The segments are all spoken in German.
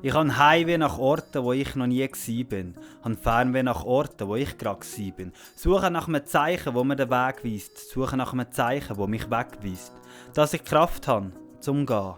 Ich habe Heimweh nach Orten, wo ich noch nie war. Habe Fernweh nach Orten, wo ich gerade war. Suche nach einem Zeichen, wo mir den Weg weist. Suche nach einem Zeichen, wo mich wegweist. Dass ich Kraft habe, zum Gehen.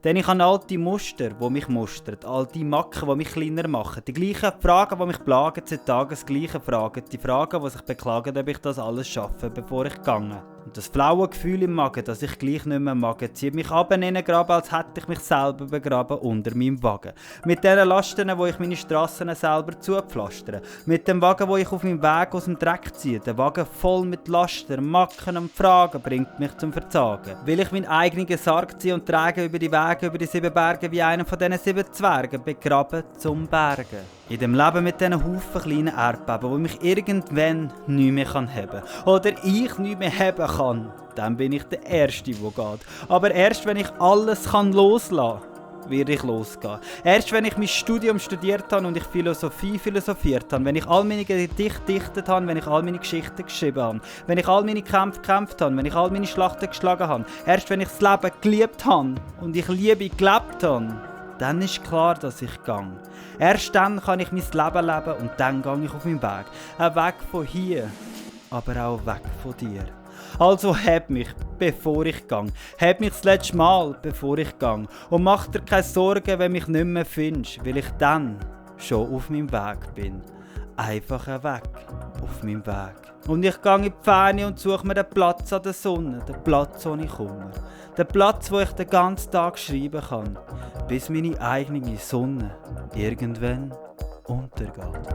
Denn ich habe alte Muster, die mich mustern, alte Macken, die mich kleiner machen. Die gleichen Fragen, die mich plagen, seit tagesgleichen Fragen. Die Fragen, die sich beklagen, ob ich das alles schaffe, bevor ich gehe. Und das flaue Gefühl im Magen, das ich gleich nicht mehr mag, zieht mich ab in den Graben, als hätte ich mich selber begraben unter meinem Wagen. Mit den Lasten, wo ich meine Strassen selber zupflastere. Mit dem Wagen, wo ich auf meinem Weg aus dem Dreck ziehe. Der Wagen voll mit Lasten, Macken und Fragen bringt mich zum Verzagen. Will ich meinen eigenen Sarg ziehen und trage über die Wege, über die 7 Berge, wie einer von diesen 7 Zwergen, begraben zum Bergen. In dem Leben mit diesen Haufen kleinen Erdbeben, die mich irgendwann nicht mehr haben kann. Oder ich nicht mehr haben kann. Dann bin ich der Erste, der geht. Aber erst wenn ich alles loslassen kann, werde ich losgehen. Erst wenn ich mein Studium studiert habe und ich Philosophie philosophiert habe, wenn ich all meine Gedichte gedichtet habe, wenn ich all meine Geschichten geschrieben habe, wenn ich all meine Kämpfe gekämpft habe, wenn ich all meine Schlachten geschlagen habe, erst wenn ich das Leben geliebt habe und ich Liebe gelebt habe, dann ist klar, dass ich gehe. Erst dann kann ich mein Leben leben und dann gehe ich auf meinen Weg. Ein Weg von hier, aber auch weg von dir. Also heb mich, bevor ich gehe. Heb mich das letzte Mal, bevor ich gehe. Und mach dir keine Sorgen, wenn mich nicht mehr findest, weil ich dann schon auf meinem Weg bin. Einfach ein Weg auf meinem Weg. Und ich gehe in die Ferne und suche mir den Platz an der Sonne, den Platz ohne Kummer. Den Platz, wo ich den ganzen Tag schreiben kann, bis meine eigene Sonne irgendwann untergeht.